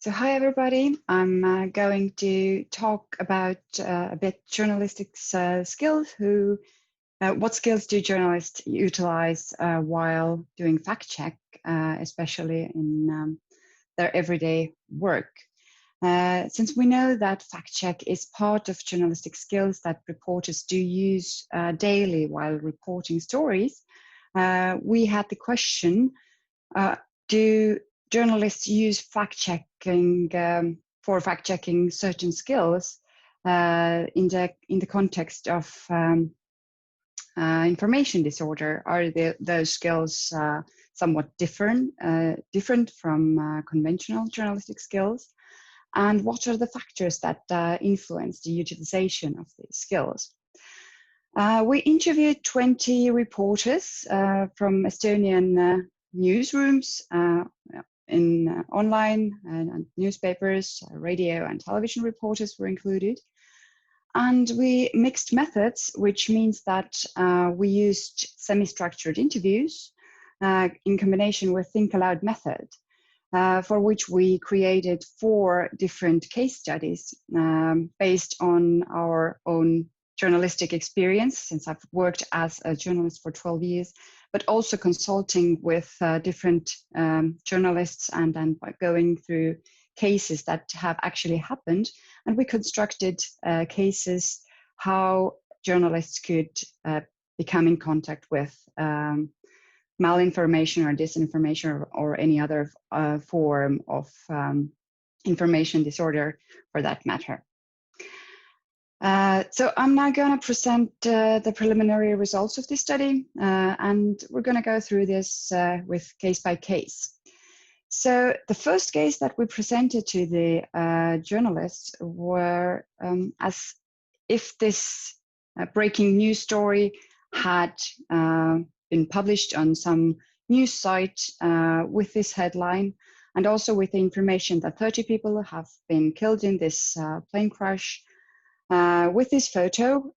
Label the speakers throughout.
Speaker 1: So hi everybody, I'm going to talk about a bit journalistic skills. What skills do journalists utilize while doing fact check, especially in their everyday work? Since we know that fact check is part of journalistic skills that reporters do use daily while reporting stories, we had the question, do journalists use fact-checking for fact-checking certain skills in the context of information disorder? Are those skills somewhat different from conventional journalistic skills? And what are the factors that influence the utilization of these skills? We interviewed 20 reporters from Estonian newsrooms in online and newspapers, radio and television reporters were included. And we mixed methods, which means that we used semi-structured interviews in combination with think aloud method, for which we created 4 different case studies based on our own journalistic experience, since I've worked as a journalist for 12 years, but also consulting with different journalists and by going through cases that have actually happened. And we constructed cases how journalists could become in contact with malinformation or disinformation or any other form of information disorder for that matter. So I'm now going to present the preliminary results of this study, and we're going to go through this with case by case. So the first case that we presented to the journalists were as if this breaking news story had been published on some news site with this headline, and also with the information that 30 people have been killed in this plane crash. With this photo,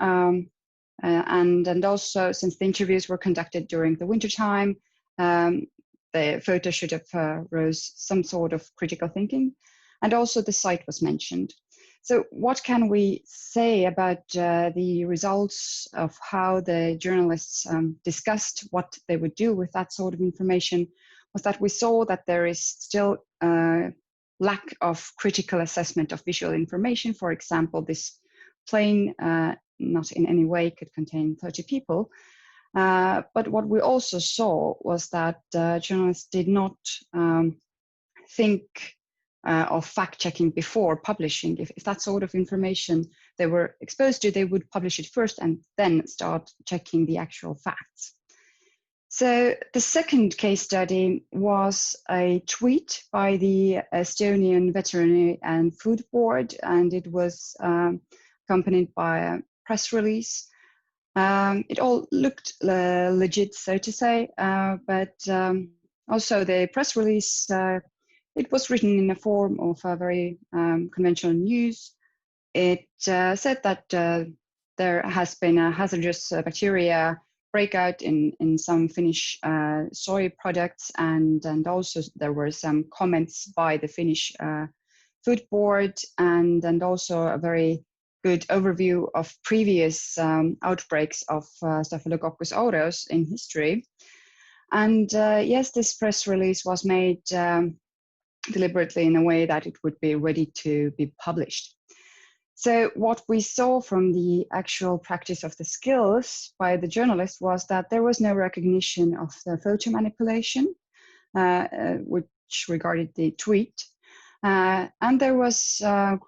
Speaker 1: and also since the interviews were conducted during the wintertime, the photo should have rose some sort of critical thinking, and also the site was mentioned. So what can we say about the results of how the journalists discussed what they would do with that sort of information was that we saw that there is still lack of critical assessment of visual information. For example, this plane not in any way could contain 30 people. But what we also saw was that journalists did not think of fact-checking before publishing. If that sort of information they were exposed to, they would publish it first and then start checking the actual facts. So the second case study was a tweet by the Estonian Veterinary and Food Board, and it was accompanied by a press release. It all looked legit, so to say, but also the press release, it was written in the form of a very conventional news. It said that there has been a hazardous bacteria breakout in some Finnish soy products, and also there were some comments by the Finnish food board, and also a very good overview of previous outbreaks of Staphylococcus aureus in history. And yes, this press release was made deliberately in a way that it would be ready to be published. So what we saw from the actual practice of the skills by the journalist was that there was no recognition of the photo manipulation, which regarded the tweet. And there was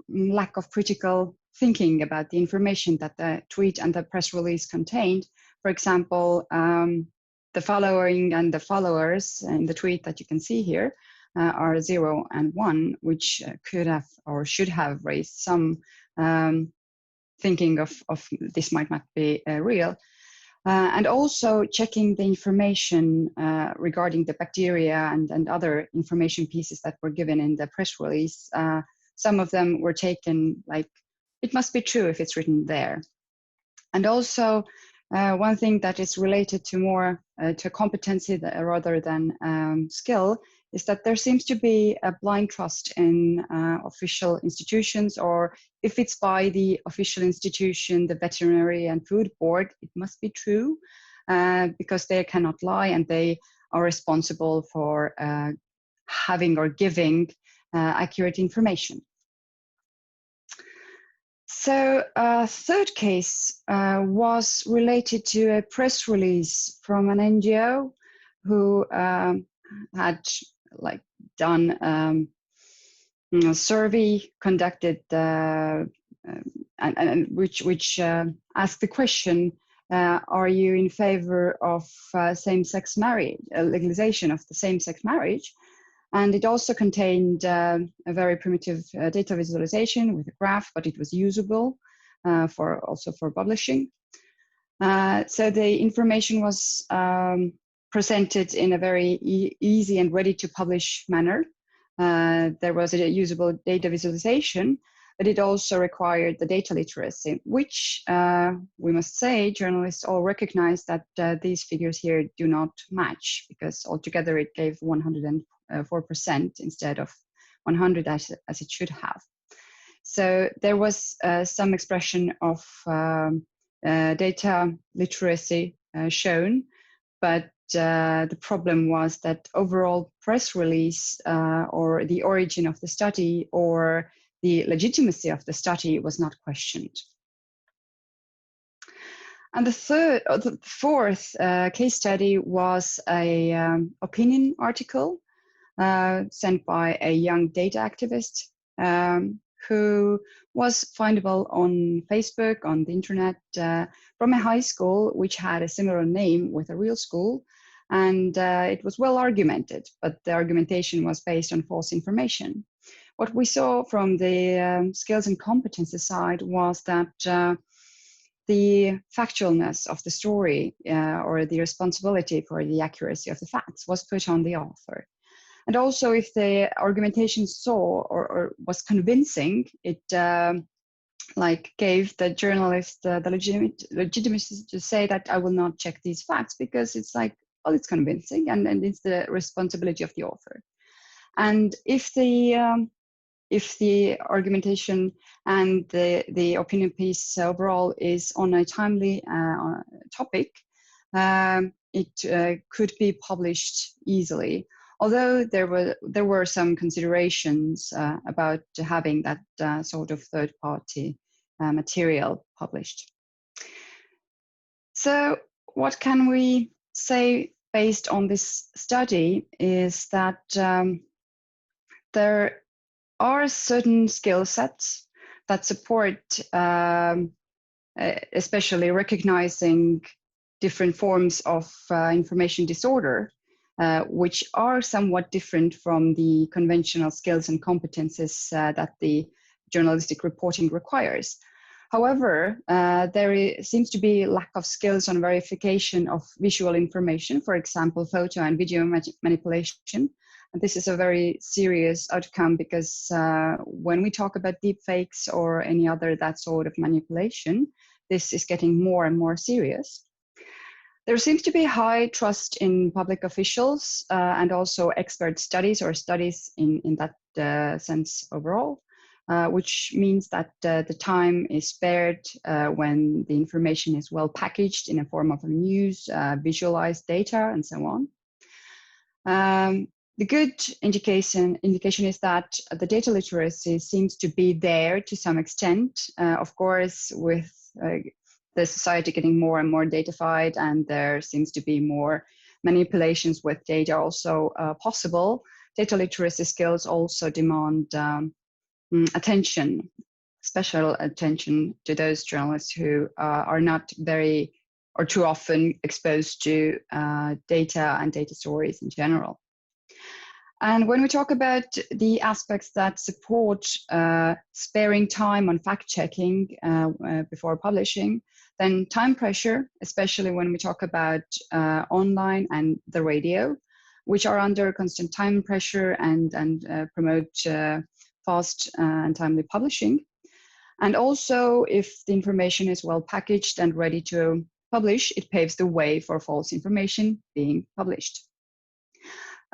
Speaker 1: lack of critical thinking about the information that the tweet and the press release contained. For example, the following and the followers in the tweet that you can see here are 0 and 1, which could have or should have raised some thinking of this might not be real. And also checking the information regarding the bacteria and other information pieces that were given in the press release. Some of them were taken like, it must be true if it's written there. And also one thing that is related to more to competency rather than skill is that there seems to be a blind trust in official institutions, or if it's by the official institution, the Veterinary and Food Board, it must be true because they cannot lie and they are responsible for having or giving accurate information. So a third case was related to a press release from an NGO who had done a survey conducted and which asked the question, are you in favor of same-sex marriage, legalization of the same-sex marriage? And it also contained a very primitive data visualization with a graph, but it was usable also for publishing. So the information was presented in a very easy and ready to publish manner. There was a usable data visualization, but it also required the data literacy, which we must say, journalists all recognize that these figures here do not match, because altogether it gave 104% instead of 100 as it should have. So there was some expression of data literacy shown, but the problem was that overall press release or the origin of the study or the legitimacy of the study was not questioned. And the fourth case study was a opinion article sent by a young data activist who was findable on Facebook, on the internet, from a high school which had a similar name with a real school. And it was well argumented, but the argumentation was based on false information. What we saw from the skills and competences side was that the factualness of the story or the responsibility for the accuracy of the facts was put on the author. And also, if the argumentation or was convincing, it gave the journalist the legitimacy to say that I will not check these facts because it's like, well, it's convincing and it's the responsibility of the author. And if the argumentation and the opinion piece overall is on a timely topic, it could be published easily. Although there were some considerations about having that sort of third-party material published. So what can we say based on this study is that there are certain skill sets that support especially recognizing different forms of information disorder, which are somewhat different from the conventional skills and competences that the journalistic reporting requires. However, there seems to be lack of skills on verification of visual information, for example, photo and video manipulation. And this is a very serious outcome because when we talk about deepfakes or any other that sort of manipulation, this is getting more and more serious. There seems to be high trust in public officials and also expert studies or studies in that sense overall, which means that the time is spared when the information is well packaged in a form of news, visualized data, and so on. The good indication is that the data literacy seems to be there to some extent. Of course, with the society getting more and more datafied, and there seems to be more manipulations with data also possible. Data literacy skills also demand attention, special attention to those journalists who are not very or too often exposed to data and data stories in general. And when we talk about the aspects that support sparing time on fact-checking before publishing, then time pressure, especially when we talk about online and the radio, which are under constant time pressure and promote fast and timely publishing. And also, if the information is well packaged and ready to publish, it paves the way for false information being published.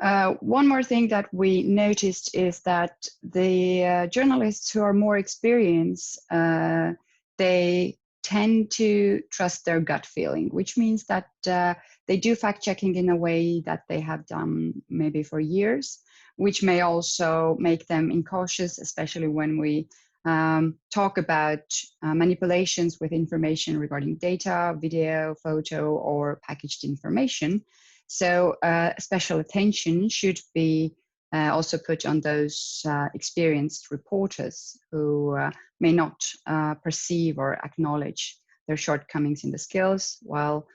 Speaker 1: One more thing that we noticed is that the journalists who are more experienced, they tend to trust their gut feeling, which means that they do fact checking in a way that they have done maybe for years, which may also make them incautious, especially when we talk about manipulations with information regarding data, video, photo, or packaged information. So special attention should be also put on those experienced reporters who may not perceive or acknowledge their shortcomings in the skills while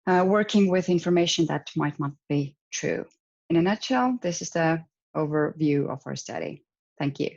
Speaker 1: working with information that might not be true. In a nutshell, this is the overview of our study. Thank you.